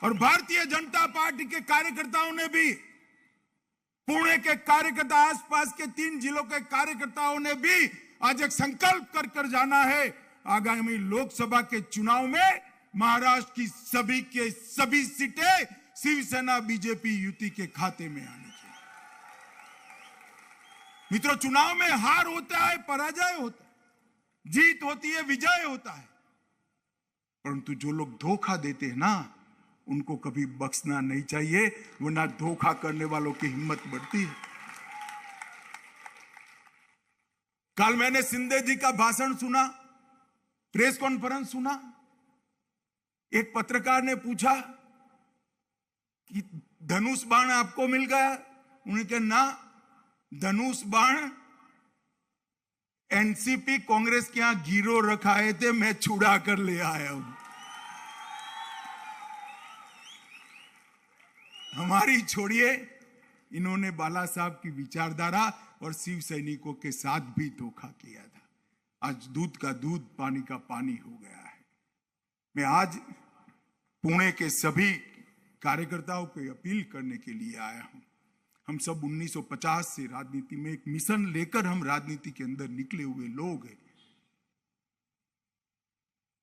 और भारतीय जनता पार्टी के कार्यकर्ताओं ने भी, पुणे के कार्यकर्ता, आसपास के 3 जिलों के कार्यकर्ताओं ने भी आज एक संकल्प कर जाना है, आगामी लोकसभा के चुनाव में महाराष्ट्र की सभी के सभी सीटें शिवसेना बीजेपी युति के खाते में आनी चाहिए। मित्रों, चुनाव में हार होता है, पराजय होता है, जीत होती है, विजय होता है, परंतु जो लोग धोखा देते हैं ना, उनको कभी बख्शना नहीं चाहिए, वरना धोखा करने वालों की हिम्मत बढ़ती है। कल मैंने शिंदे जी का भाषण सुना, प्रेस कॉन्फ्रेंस सुना। एक पत्रकार ने पूछा कि धनुष बाण आपको मिल गया? उन्होंने कहा ना, धनुष बाण एनसीपी कांग्रेस के यहां गिरो रखाए थे, मैं छुड़ा कर ले आया हूं। हमारी छोड़िए, इन्होंने बाला साहब की विचारधारा और शिव सैनिकों के साथ भी धोखा किया था। आज दूध का दूध, पानी का पानी हो गया है। मैं आज पुणे के सभी कार्यकर्ताओं को अपील करने के लिए आया हूं। हम सब 1950 से राजनीति में एक मिशन लेकर हम राजनीति के अंदर निकले हुए लोग हैं।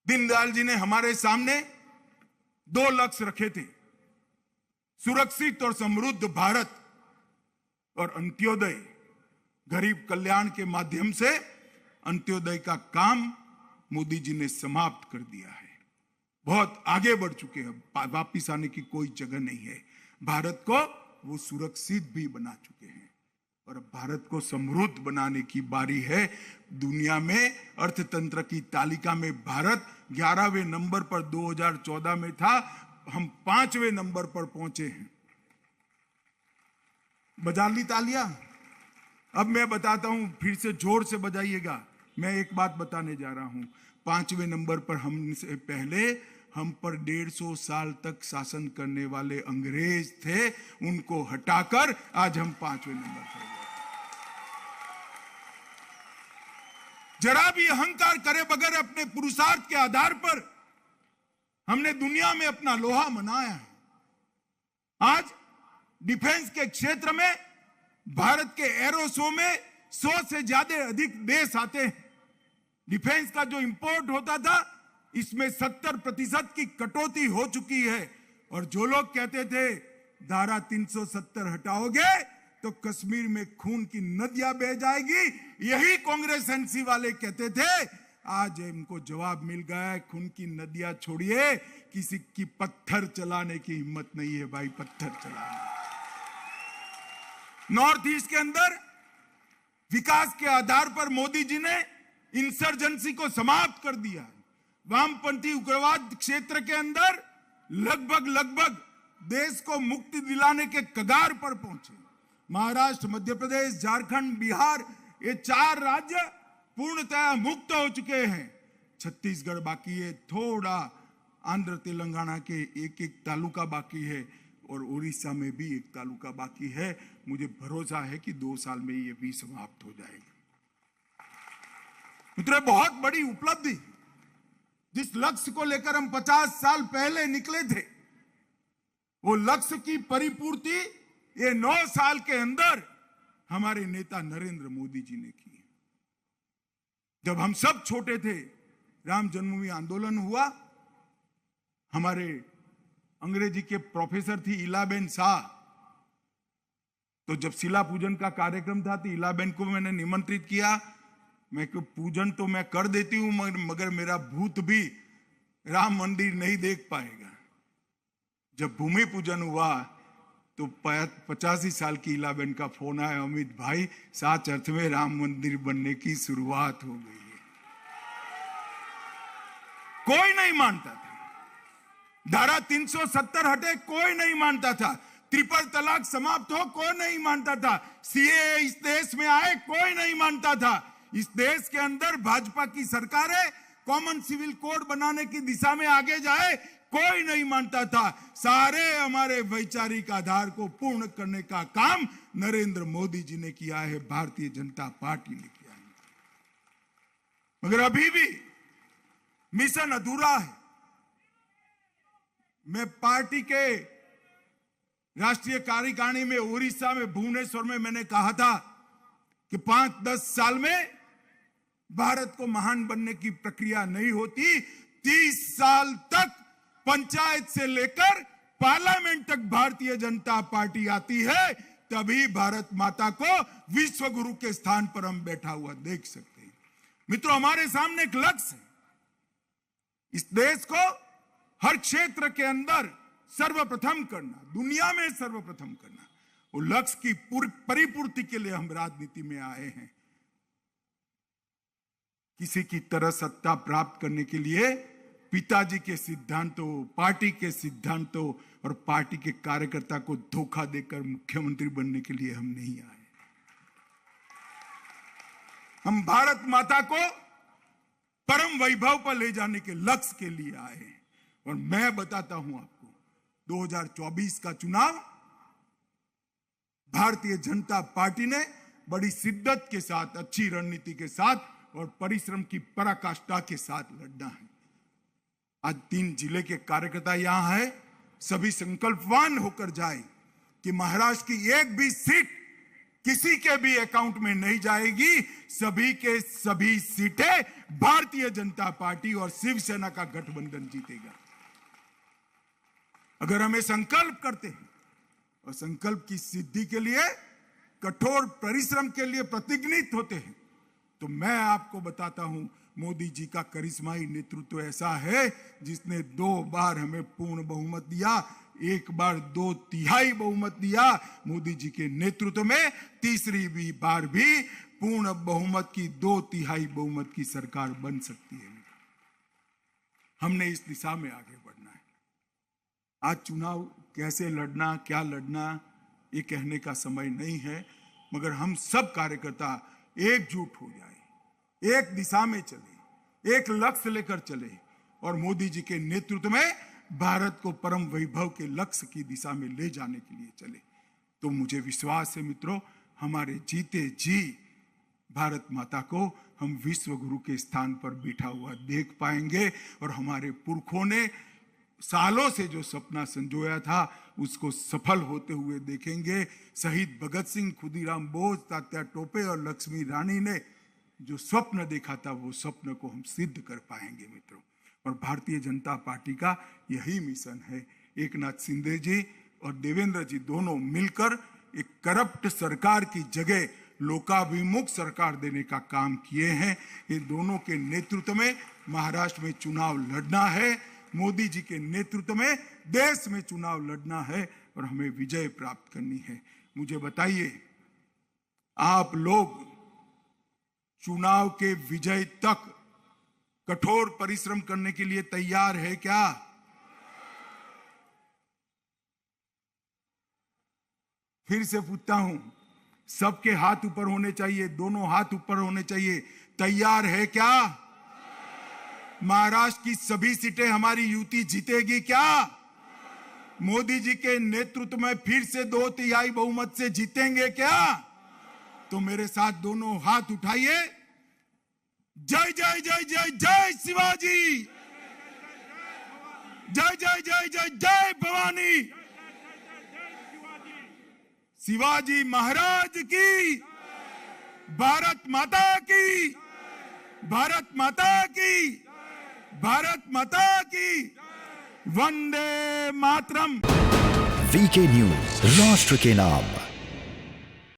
दीनदयाल जी ने हमारे सामने 2 लक्ष्य रखे थे, सुरक्षित और समृद्ध भारत और अंत्योदय। गरीब कल्याण के माध्यम से अंत्योदय का काम मोदी जी ने समाप्त कर दिया है। बहुत आगे बढ़ चुके हैं, वापिस आने की कोई जगह नहीं है। भारत को वो सुरक्षित भी बना चुके हैं और अब भारत को समृद्ध बनाने की बारी है। दुनिया में अर्थतंत्र की तालिका में भारत 11वें नंबर पर 2014 में था, हम 5वें नंबर पर पहुंचे हैं। बजा ली तालियां। अब मैं बताता हूं, फिर से जोर से बजाइएगा। मैं एक बात बताने जा रहा हूं। 5वें नंबर पर हमसे पहले हम पर 150 साल तक शासन करने वाले अंग्रेज थे, उनको हटाकर आज हम 5वें नंबर पर गए। जरा भी अहंकार करे बगैर अपने पुरुषार्थ के आधार पर हमने दुनिया में अपना लोहा मनाया है। आज डिफेंस के क्षेत्र में भारत के एरो शो में 100 से ज्यादा अधिक देश आते हैं। डिफेंस का जो इंपोर्ट होता था, इसमें 70% की कटौती हो चुकी है। और जो लोग कहते थे धारा 370 हटाओगे तो कश्मीर में खून की नदियां बह जाएगी, यही कांग्रेस एनसी वाले कहते थे। आज इनको जवाब मिल गया है, खून की नदियां छोड़िए, किसी की पत्थर चलाने की हिम्मत नहीं है भाई, पत्थर चलाने। नॉर्थ ईस्ट के अंदर विकास के आधार पर मोदी जी ने इंसर्जेंसी को समाप्त कर दिया है। वामपंथी उग्रवाद क्षेत्र के अंदर लगभग देश को मुक्ति दिलाने के कगार पर पहुंचे। महाराष्ट्र, मध्य प्रदेश, झारखंड, बिहार, ये 4 राज्य पूर्णतः मुक्त हो चुके हैं। छत्तीसगढ़ बाकी है, थोड़ा आंध्र तेलंगाना के एक तालुका बाकी है और उड़ीसा में भी एक तालुका बाकी है। मुझे भरोसा है कि 2 साल में ये भी समाप्त हो जाएगा। मित्रों, बहुत बड़ी उपलब्धि, जिस लक्ष्य को लेकर हम 50 साल पहले निकले थे, वो लक्ष्य की परिपूर्ति ये 9 साल के अंदर हमारे नेता नरेंद्र मोदी जी ने की। जब हम सब छोटे थे, राम जन्मभूमि आंदोलन हुआ, हमारे अंग्रेजी के प्रोफेसर थी इलाबेन शाह, तो जब शिला पूजन का कार्यक्रम था तो इलाबेन को मैंने निमंत्रित किया। मैं को पूजन तो मैं कर देती हूं, मगर मेरा भूत भी राम मंदिर नहीं देख पाएगा। जब भूमि पूजन हुआ तो 85 साल की इलाबेन का फोन आया, अमित भाई, सच अर्थ में राम मंदिर बनने की शुरुआत हो गई है। कोई नहीं मानता था, धारा 370 हटे, कोई नहीं मानता था। ट्रिपल तलाक समाप्त हो, कोई नहीं मानता था। सीएए इस देश में आए, कोई नहीं मानता था। इस देश के अंदर भाजपा की सरकार है, कॉमन सिविल कोड बनाने की दिशा में आगे जाए, कोई नहीं मानता था। सारे हमारे वैचारिक आधार को पूर्ण करने का काम नरेंद्र मोदी जी ने किया है, भारतीय जनता पार्टी ने किया है। मगर अभी भी मिशन अधूरा है। मैं पार्टी के राष्ट्रीय कार्यकारिणी में उड़ीसा में भुवनेश्वर में मैंने कहा था कि 5-10 साल में भारत को महान बनने की प्रक्रिया नहीं होती, 30 साल तक पंचायत से लेकर पार्लियामेंट तक भारतीय जनता पार्टी आती है, तभी भारत माता को विश्व गुरु के स्थान पर हम बैठा हुआ देख सकते हैं। मित्रों, हमारे सामने एक लक्ष्य है, इस देश को हर क्षेत्र के अंदर सर्वप्रथम करना, दुनिया में सर्वप्रथम करना। वो लक्ष्य की परिपूर्ति के लिए हम राजनीति में आए हैं। किसी की तरह सत्ता प्राप्त करने के लिए पिताजी के सिद्धांतों, पार्टी के सिद्धांतों और पार्टी के कार्यकर्ता को धोखा देकर मुख्यमंत्री बनने के लिए हम नहीं आए। हम भारत माता को परम वैभव पर ले जाने के लक्ष्य के लिए आए हैं। और मैं बताता हूं आपको, 2024 का चुनाव भारतीय जनता पार्टी ने बड़ी शिद्दत के साथ, अच्छी रणनीति के साथ और परिश्रम की पराकाष्ठा के साथ लड़ना है। आज 3 जिले के कार्यकर्ता यहां है, सभी संकल्पवान होकर जाए कि महाराष्ट्र की एक भी सीट किसी के भी अकाउंट में नहीं जाएगी। सभी के सभी सीटें भारतीय जनता पार्टी और शिवसेना का गठबंधन जीतेगा। अगर हमें संकल्प करते हैं और संकल्प की सिद्धि के लिए कठोर परिश्रम के लिए प्रतिज्ञित होते हैं, तो मैं आपको बताता हूं, मोदी जी का करिश्माई नेतृत्व ऐसा है जिसने 2 बार हमें पूर्ण बहुमत दिया, 1 बार 2/3 बहुमत दिया। मोदी जी के नेतृत्व में तीसरी बार भी पूर्ण बहुमत की 2/3 बहुमत की सरकार बन सकती है। हमने इस दिशा में आगे बढ़ना है। आज चुनाव कैसे लड़ना, क्या लड़ना, ये कहने का समय नहीं है, मगर हम सब कार्यकर्ता एकजुट हो जाए, एक दिशा में चले, एक लक्ष्य लेकर चले और मोदी जी के नेतृत्व में भारत को परम वैभव के लक्ष्य की दिशा में ले जाने के लिए चले। तो मुझे विश्वास है मित्रों, हमारे जीते जी भारत माता को हम विश्व गुरु के स्थान पर बैठा हुआ देख पाएंगे और हमारे पुरखों ने सालों से जो सपना संजोया था उसको सफल होते हुए देखेंगे। शहीद भगत सिंह, खुदीराम बोस, तात्या टोपे और लक्ष्मी रानी ने जो स्वप्न देखा था, वो स्वप्न को हम सिद्ध कर पाएंगे मित्रों। और भारतीय जनता पार्टी का यही मिशन है। एकनाथ शिंदे जी और देवेंद्र जी दोनों मिलकर एक करप्ट सरकार की जगह लोकाभिमुख सरकार देने का काम किए हैं। ये दोनों के नेतृत्व में महाराष्ट्र में चुनाव लड़ना है, मोदी जी के नेतृत्व में देश में चुनाव लड़ना है और हमें विजय प्राप्त करनी है। मुझे बताइए, आप लोग चुनाव के विजय तक कठोर परिश्रम करने के लिए तैयार है क्या? फिर से पूछता हूं, सबके हाथ ऊपर होने चाहिए, दोनों हाथ ऊपर होने चाहिए। तैयार है क्या? महाराष्ट्र की सभी सीटें हमारी युति जीतेगी क्या? मोदी जी के नेतृत्व में फिर से 2/3 बहुमत से जीतेंगे क्या? तो मेरे साथ दोनों हाथ उठाइए। जय जय जय जय जय शिवाजी, जय जय जय जय जय भवानी, शिवाजी महाराज की, भारत माता की, भारत माता की, भारत माता की, वंदे मातरम। वीके न्यूज, राष्ट्र के नाम।